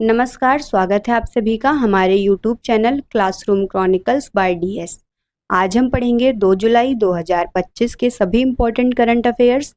नमस्कार, स्वागत है आप सभी का हमारे YouTube channel classroom chronicles by DS. आज हम पढ़ेंगे 2 जुलाई 2025 के सभी इम्पोर्टेंट करंट अफेयर्स।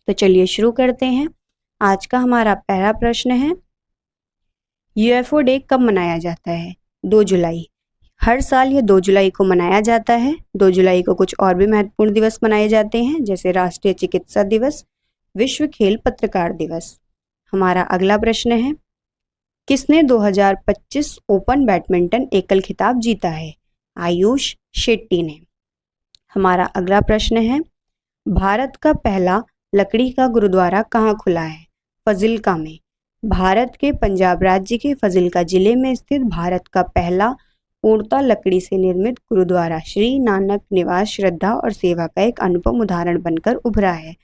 तो चलिए शुरू करते हैं। आज का हमारा पहला प्रश्न है, यूएफओ डे कब मनाया जाता है? 2 जुलाई। हर साल यह 2 जुलाई को मनाया जाता है। 2 जुलाई को कुछ और भी महत्वपूर्ण दिवस मनाए जाते हैं, जैसे राष्ट्रीय चिकित्सा दिवस, विश्व खेल पत्रकार दिवस। हमारा अगला प्रश्न है, किसने 2025 ओपन बैडमिंटन एकल खिताब जीता है? आयुष शेट्टी ने। हमारा अगला प्रश्न है, भारत का पहला लकड़ी का गुरुद्वारा कहाँ खुला है? फजिल्का में। भारत के पंजाब राज्य के फजिल्का जिले में स्थित भारत का पहला पूर्णतः लकड़ी से निर्मित गुरुद्वारा श्री नानक निवास श्रद्धा और सेवा का एक अनुपम उदाहरण बनकर उभरा है।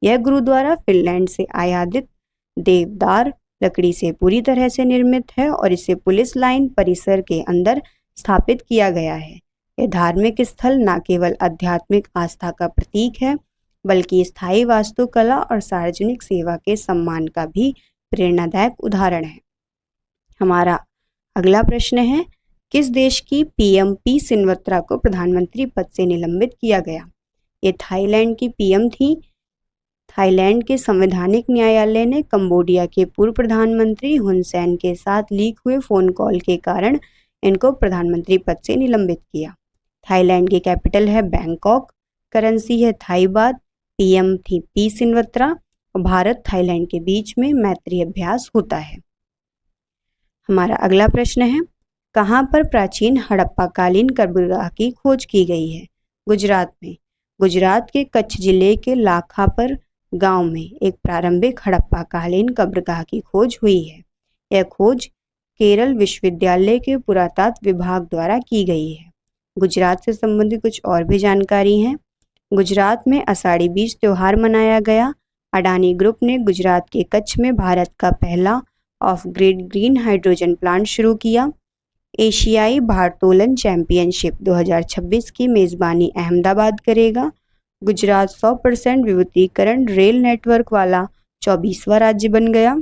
यह गुरुद्वारा फिनलैंड से आयातित देवदार लकड़ी से पूरी तरह से निर्मित है और इसे पुलिस लाइन परिसर के अंदर स्थापित किया गया है। यह धार्मिक स्थल न केवल आध्यात्मिक आस्था का प्रतीक है, बल्कि स्थायी वास्तुकला और सार्वजनिक सेवा के सम्मान का भी प्रेरणादायक उदाहरण है। हमारा अगला प्रश्न है, किस देश की पीएम पी सिनवत्रा को प्रधानमंत्री पद से निलंबित किया गया? ये थाईलैंड की पीएम थी। थाईलैंड के संवैधानिक न्यायालय ने कंबोडिया के पूर्व प्रधानमंत्री हुन सेन के साथ लीक हुए फोन कॉल के कारण इनको प्रधानमंत्री पद से निलंबित किया। थाईलैंड की कैपिटल है बैंकॉक, करेंसी है थाई बात, पीएम थी पी सिनवत्रा और भारत थाईलैंड के बीच में मैत्री अभ्यास होता है। हमारा अगला प्रश्न है, कहाँ पर प्राचीन हड़प्पाकालीन कब्रगाह की खोज की गई है? गुजरात में। गुजरात के कच्छ जिले के लाखापर गांव में एक प्रारंभिक हड़प्पाकालीन कब्रगाह की खोज हुई है। यह खोज केरल विश्वविद्यालय के पुरातत्व विभाग द्वारा की गई है। गुजरात से संबंधित कुछ और भी जानकारी है। गुजरात में आषाढ़ी बीज त्योहार मनाया गया। अडानी ग्रुप ने गुजरात के कच्छ में भारत का पहला of grid green hydrogen plant शुरू किया। एशियाई भारोत्तोलन चैंपियनशिप 2026 की मेजबानी अहमदाबाद करेगा। गुजरात 100% विद्युतीकरण रेल नेटवर्क वाला 24वां राज्य बन गया।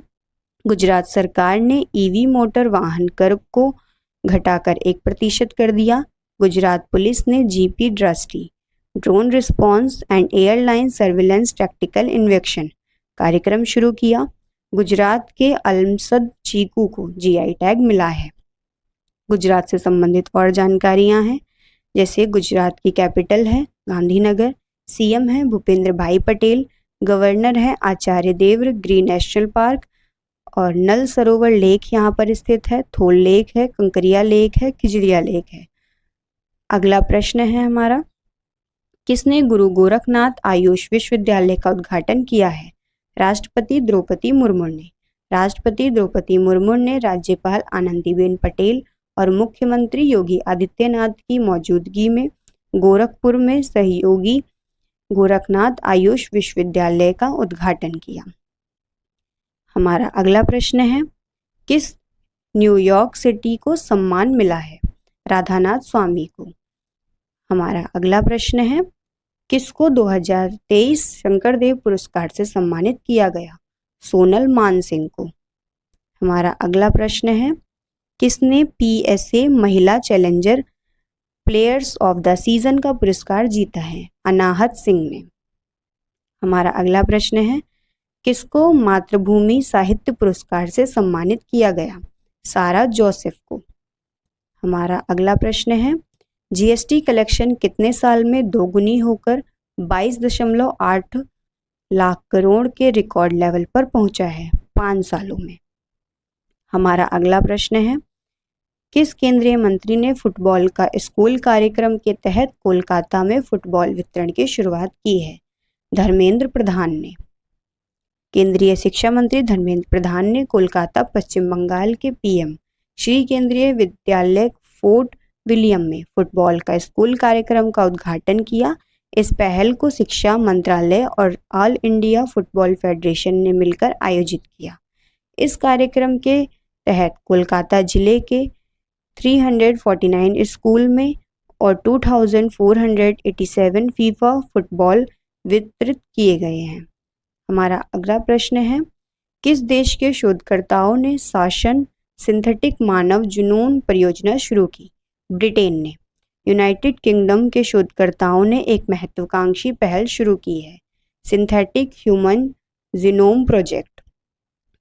गुजरात सरकार ने ईवी मोटर वाहन कर को घटाकर 1% कर दिया। गुजरात पुलिस ने GP Drishti drone response and aerial surveillance tactical intervention कार्यक्रम शुरू किया। गुजरात के अलमसद चीकू को जीआई टैग मिला है। गुजरात से संबंधित और जानकारियां हैं, जैसे गुजरात की कैपिटल है गांधीनगर, सीएम है भूपेंद्र भाई पटेल, गवर्नर है Acharya Devvrat, green national park और नल सरोवर लेक यहाँ पर स्थित है, थोल लेक है, कंकरिया लेक है, खिजड़िया लेक है। अगला प्रश्न है हमारा, किसने गुरु गोरखनाथ आयुष विश्वविद्यालय का उद्घाटन किया है? राष्ट्रपति द्रौपदी मुर्मू ने। राष्ट्रपति द्रौपदी मुर्मू ने राज्यपाल आनंदीबेन पटेल और मुख्यमंत्री योगी आदित्यनाथ की मौजूदगी में गोरखपुर में सहयोगी गोरखनाथ आयुष विश्वविद्यालय का उद्घाटन किया। हमारा अगला प्रश्न है, किस न्यूयॉर्क सिटी को सम्मान मिला है? राधानाथ स्वामी को। हमारा अगला प्रश्न है, किसको 2023 शंकरदेव पुरस्कार से सम्मानित किया गया? सोनल मानसिंह को। हमारा अगला प्रश्न है, किसने पीएसए महिला challenger players of the season का पुरस्कार जीता है? अनाहत सिंह ने। हमारा अगला प्रश्न है, किसको मातृभूमि साहित्य पुरस्कार से सम्मानित किया गया? सारा जोसेफ को। हमारा अगला प्रश्न है, जीएसटी कलेक्शन कितने साल में दोगुनी होकर 22.8 लाख करोड़ के रिकॉर्ड लेवल पर पहुंचा है? 5 सालों में। हमारा अगला प्रश्न है, किस केंद्रीय मंत्री ने फुटबॉल का स्कूल कार्यक्रम के तहत कोलकाता में फुटबॉल वितरण की शुरुआत की है? धर्मेंद्र प्रधान ने। केंद्रीय शिक्षा मंत्री धर्मेंद्र प्रधान ने कोलकाता पश्चिम बंगाल के पीएम श्री केंद्रीय विद्यालय फोर्ट विलियम में फुटबॉल का स्कूल कार्यक्रम का उद्घाटन किया। इस पहल को शिक्षा मंत्रालय और ऑल इंडिया फुटबॉल फेडरेशन ने मिलकर आयोजित किया। इस कार्यक्रम के तहत कोलकाता जिले के 349 स्कूल में और 2487 फीफा फुटबॉल वितरित किए गए हैं। हमारा अगला प्रश्न है, किस देश के शोधकर्ताओं ने शासन सिंथेटिक मानव जुनून परियोजना शुरू की? ब्रिटेन ने। यूनाइटेड किंगडम के शोधकर्ताओं ने एक महत्वाकांक्षी पहल शुरू की है, सिंथेटिक ह्यूमन जीनोम प्रोजेक्ट,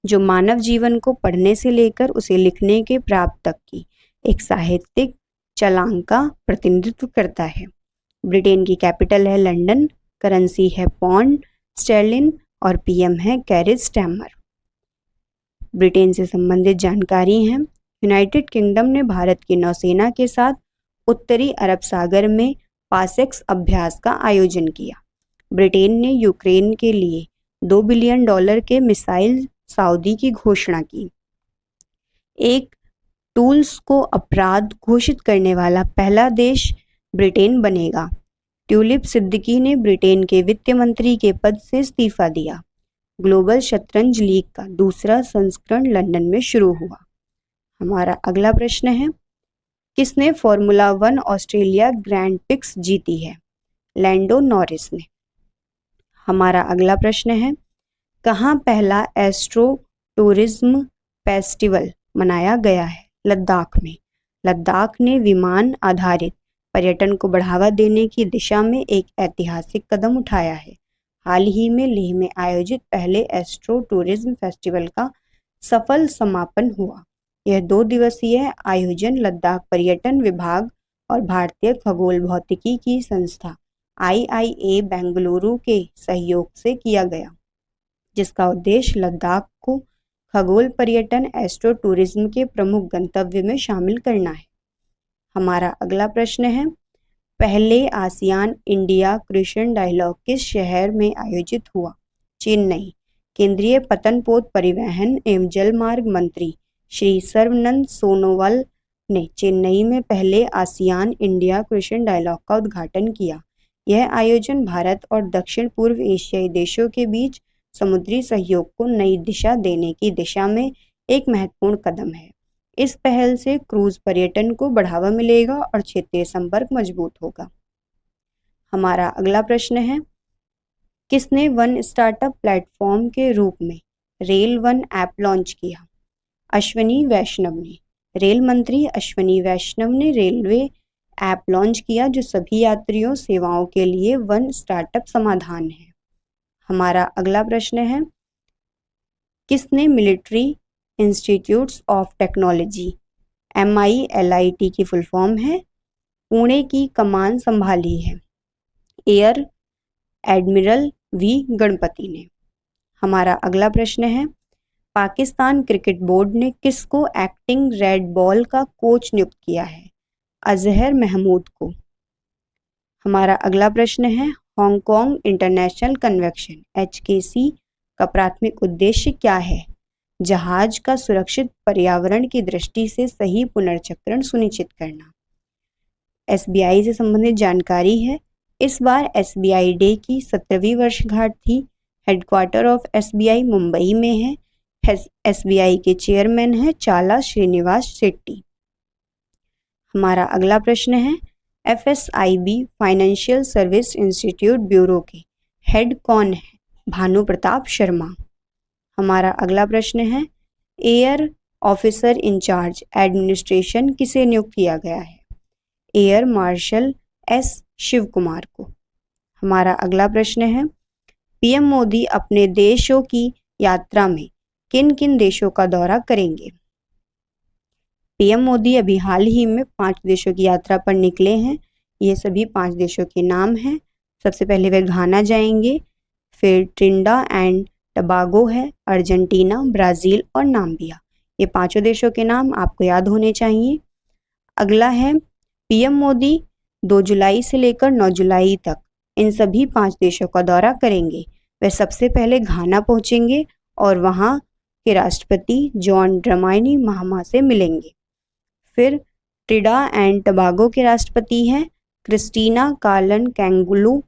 जो मानव जीवन को पढ़ने से लेकर उसे लिखने के प्राप्त तक की एक साहित्यिक छलांग का प्रतिनिधित्व करता है। ब्रिटेन की कैपिटल है लंदन, करेंसी है पौंड स्टर्लिन और पीएम है कैरिर स्टारमर। ब्रिटेन से संबंधित जानकारी है। यूनाइटेड किंगडम ने भारत की नौसेना के साथ उत्तरी अरब सागर में पासेक्स अभ्यास का आयोजन किया। ब्रिटेन ने यूक्रेन के लिए $2 बिलियन के मिसाइल सौदे की घोषणा की। एक टूल्स को अपराध घोषित करने वाला पहला देश ब्रिटेन बनेगा। ट्यूलिप सिद्दीकी ने ब्रिटेन के वित्त मंत्री के पद से इस्तीफा दिया। ग्लोबल शतरंज लीग का दूसरा संस्करण लंदन में शुरू हुआ। हमारा अगला प्रश्न है, किसने फॉर्मूला 1 ऑस्ट्रेलिया ग्रैंड प्रिक्स जीती है? लैंडो नॉरिस ने। हमारा अगला प्रश्न है, कहाँ पहला एस्ट्रो टूरिज्म फेस्टिवल मनाया गया है? लद्दाख में। लद्दाख ने विमान आधारित पर्यटन को बढ़ावा देने की दिशा में एक ऐतिहासिक कदम उठाया है। हाल ही में लेह में आयोजित पहले एस्ट्रो टूरिज्म फेस्टिवल का सफल समापन हुआ। यह 2 दिवसीय आयोजन लद्दाख पर्यटन विभाग और भारतीय खगोल भौतिकी की संस्था IIA बेंगलुरु के सहयोग से किया गया, जिसका उद्देश्य लद्दाख को खगोल पर्यटन एस्ट्रो टूरिज्म के प्रमुख गंतव्य में शामिल करना है। हमारा अगला प्रश्न है, पहले आसियान इंडिया क्रिश्चियन डायलॉग किस शहर में आयोजित हुआ? चेन्नई। केंद्रीय पतन पोत परिवहन एवं जलमार्ग मंत्री श्री सर्बानंद सोनोवाल ने चेन्नई में पहले आसियान इंडिया क्रिश्चियन डायलॉग का उद्घाटन किया। यह आयोजन भारत और दक्षिण पूर्व एशियाई देशों के बीच समुद्री सहयोग को नई दिशा देने की दिशा में एक महत्वपूर्ण कदम है। इस पहल से क्रूज पर्यटन को बढ़ावा मिलेगा और क्षेत्रीय संपर्क मजबूत होगा। हमारा अगला प्रश्न है, किसने वन स्टार्टअप प्लेटफॉर्म के रूप में रेल वन ऐप लॉन्च किया? अश्विनी वैष्णव ने। रेल मंत्री अश्विनी वैष्णव ने रेलवे ऐप लॉन्च किया, जो सभी यात्रियों सेवाओं के लिए वन स्टार्टअप समाधान है। हमारा अगला प्रश्न है, किसने military institutes of technology MILIT की फुल फॉर्म है पुणे की कमान संभाली है? एयर एडमिरल V गणपति ने। हमारा अगला प्रश्न है, पाकिस्तान क्रिकेट बोर्ड ने किसको एक्टिंग रेड बॉल का कोच नियुक्त किया है? अजहर महमूद को। हमारा अगला प्रश्न है, हांगकांग इंटरनेशनल कन्वेंशन HKC का प्राथमिक उद्देश्य क्या है? जहाज का सुरक्षित पर्यावरण की दृष्टि से सही पुनर्चक्रण सुनिश्चित करना। SBI से संबंधित जानकारी है। इस बार SBI डे की 17वीं वर्षगांठ थी। हेडक्वार्टर ऑफ SBI मुंबई में है। SBI के चेयरमैन है चाला श्रीनिवास शेट्टी। हमारा अगला प्रश्न है, FSIB financial service institute bureau के हेड कौन है? भानु प्रताप शर्मा। हमारा अगला प्रश्न है, एयर ऑफिसर इंचार्ज एडमिनिस्ट्रेशन किसे नियुक्त किया गया है? Air marshal S Shiv Kumar को। हमारा अगला प्रश्न है, PM मोदी अपने देशों की यात्रा में किन किन देशों का दौरा करेंगे? PM मोदी अभी हाल ही में 5 देशों की यात्रा पर निकले हैं। ये सभी 5 देशों के नाम हैं। सबसे पहले वे घाना जाएंगे, फिर ट्रिनिडाद एंड टोबैगो है, अर्जेंटीना, ब्राज़ील और नाम्बिया। ये 5 देशों के नाम आपको याद होने चाहिए। अगला है, PM मोदी 2 जुलाई से लेकर 9 जुलाई तक इन सभी 5 देशों का दौरा करेंगे। वे सबसे पहले घाना पहुंचेंगे और वहां के राष्ट्रपति जॉन ड्रमानी महामा से मिलेंगे। फिर ट्रिनिडाद एंड टोबैगो के राष्ट्रपति हैं क्रिस्टीना कार्लन कैंगुलू,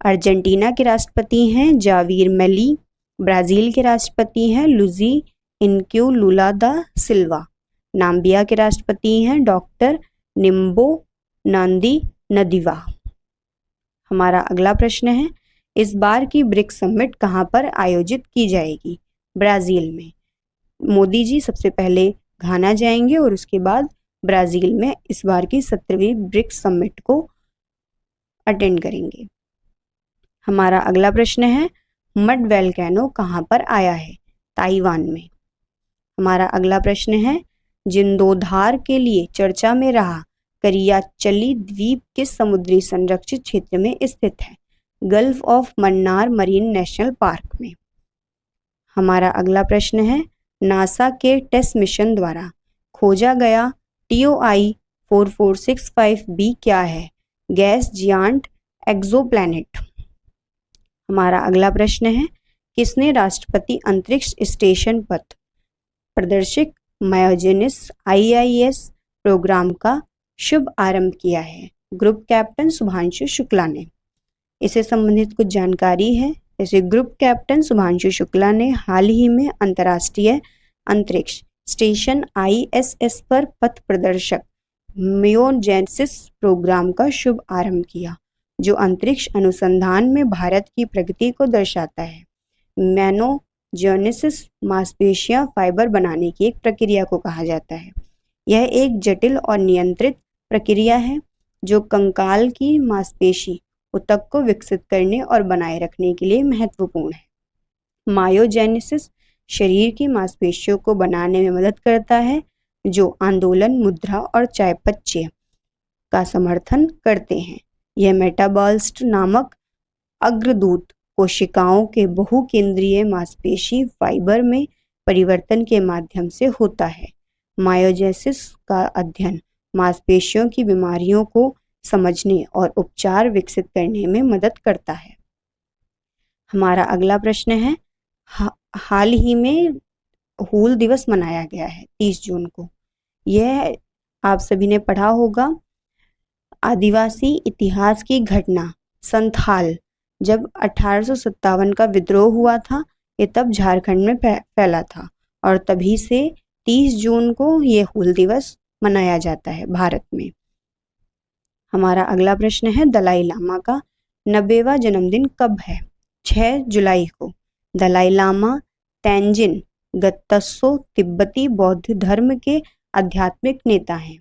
अर्जेंटीना के राष्ट्रपति हैं जाविर मिली, ब्राज़ील के राष्ट्रपति हैं लुजी इनक्यू लुला दा सिल्वा, नाम्बिया के राष्ट्रपति हैं डॉक्टर निम्बो नांदी नदीवा। हमारा अगला प्रश्न है, इस बार की ब्रिक्स समिट कहाँ पर आयोजित की जाएगी? ब्राज़ील में। मोदी जी सबसे पहले घाना जाएंगे और उसके बाद ब्राज़ील में इस बार की 17वीं ब्रिक्स समिट को अटेंड करेंगे। हमारा अगला प्रश्न है, मड वोल्केनो कहाँ पर आया है? ताइवान में। हमारा अगला प्रश्न है, जिंदोधार के लिए चर्चा में रहा करियाचली द्वीप किस समुद्री संरक्षित क्षेत्र में स्थित है? Gulf of Mannar marine national park में। हमारा अगला प्रश्न है, नासा के टेस्ट मिशन द्वारा खोजा गया TOI 4465b क्या है? Gas giant exoplanet. हमारा अगला प्रश्न है, किसने राष्ट्रपति अंतरिक्ष स्टेशन पर प्रदर्शित मायोजेनिस IIS प्रोग्राम का शुभ आरंभ किया है? ग्रुप कैप्टन शुभांशु शुक्ला ने। इससे संबंधित कुछ जानकारी है, जैसे ग्रुप कैप्टन शुभांशु शुक्ला ने हाल ही में अंतर्राष्ट्रीय अंतरिक्ष स्टेशन ISS पर पथ प्रदर्शक मायोजेनिस प्रोग्राम का शुभ आरंभ किया, जो अंतरिक्ष अनुसंधान में भारत की प्रगति को दर्शाता है। मायोजेनिस मांसपेशियां फाइबर बनाने की एक प्रक्रिया को कहा जाता है। यह एक जटिल और नियंत्रित प्रक्रिया है जो कंकाल की मांसपेशी ऊतक को विकसित करने और बनाए रखने के लिए महत्वपूर्ण है। मायोजेनिसिस शरीर की मांसपेशियों को बनाने में मदद करता है, जो आंदोलन, मुद्रा और चयापचय का समर्थन करते हैं। यह मेटाबॉलिस्ट नामक अग्रदूत कोशिकाओं के बहुकेंद्रीय मांसपेशी फाइबर में परिवर्तन के माध्यम से होता है। मायोजेनिसिस का अध्ययन मांसपेशियों की बीमारियों को समझने और उपचार विकसित करने में मदद करता है। हमारा अगला प्रश्न है, हाल ही में हूल दिवस मनाया गया है 30 जून को। यह आप सभी ने पढ़ा होगा। आदिवासी इतिहास की घटना संथाल, जब 1857 का विद्रोह हुआ था, ये तब झारखंड में फैला था और तभी से 30 जून को ये हूल दिवस मनाया जाता है भारत में। हमारा अगला प्रश्न है, दलाई लामा का 90वां जन्मदिन कब है? 6 जुलाई को। दलाई लामा तेंजिन ग्त्सो तिब्बती बौद्ध धर्म के आध्यात्मिक नेता हैं।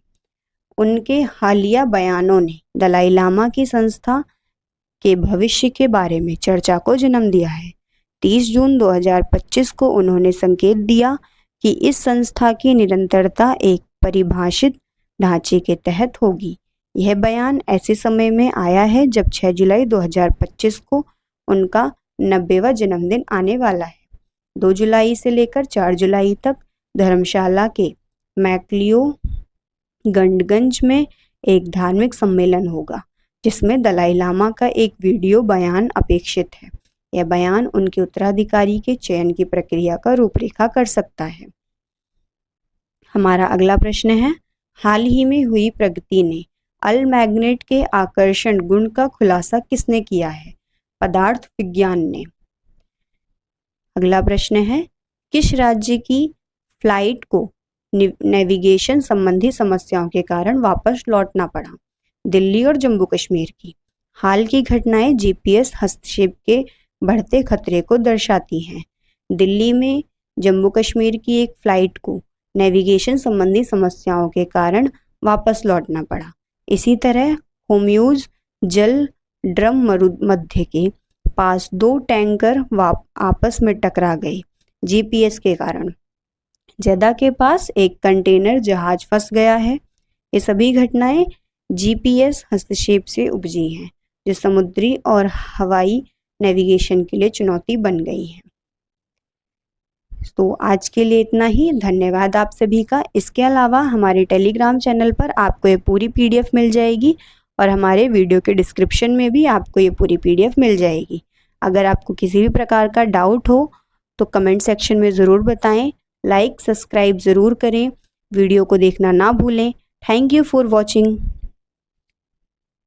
उनके हालिया बयानों ने दलाई लामा की संस्था के भविष्य के बारे में चर्चा को जन्म दिया है। 30 जून 2025 को उन्होंने संकेत दिया कि इस संस्था की निरंतरता एक परिभाषित ढांचे के तहत होगी। यह बयान ऐसे समय में आया है जब 6 जुलाई 2025 को उनका 90वां जन्मदिन आने वाला है। 2 जुलाई से लेकर 4 जुलाई तक धर्मशाला के मैक्लियो गंडगंज में एक धार्मिक सम्मेलन होगा, जिसमें दलाई लामा का एक वीडियो बयान अपेक्षित है। यह बयान उनके उत्तराधिकारी के चयन की प्रक्रिया का रूपरेखा कर सकता है। हमारा अगला प्रश्न है, हाल ही में हुई प्रगति ने अलमैग्नेट के आकर्षण गुण का खुलासा किसने किया है? पदार्थ विज्ञान ने। अगला प्रश्न है, किस राज्य की फ्लाइट को नेविगेशन संबंधी समस्याओं के कारण वापस लौटना पड़ा? दिल्ली और जम्मू कश्मीर की। हाल की घटनाएं GPS हस्तक्षेप के बढ़ते खतरे को दर्शाती हैं। दिल्ली में जम्मू कश्मीर की एक फ्लाइट को नेविगेशन संबंधी समस्याओं के कारण वापस लौटना पड़ा। इसी तरह होम्यूज जल ड्रम मध्य के पास 2 टैंकर आपस में टकरा गए GPS के कारण। जेदा के पास एक कंटेनर जहाज फंस गया है। ये सभी घटनाएं GPS हस्तक्षेप से उपजी हैं, जो समुद्री और हवाई नेविगेशन के लिए चुनौती बन गई है। तो आज के लिए इतना ही। धन्यवाद आप सभी का। इसके अलावा हमारे टेलीग्राम चैनल पर आपको ये पूरी PDF मिल जाएगी और हमारे वीडियो के डिस्क्रिप्शन में भी आपको ये पूरी PDF मिल जाएगी। अगर आपको किसी भी प्रकार का डाउट हो तो कमेंट सेक्शन में ज़रूर बताएं। लाइक सब्सक्राइब ज़रूर करें। वीडियो को देखना ना भूलें। Thank you for watching.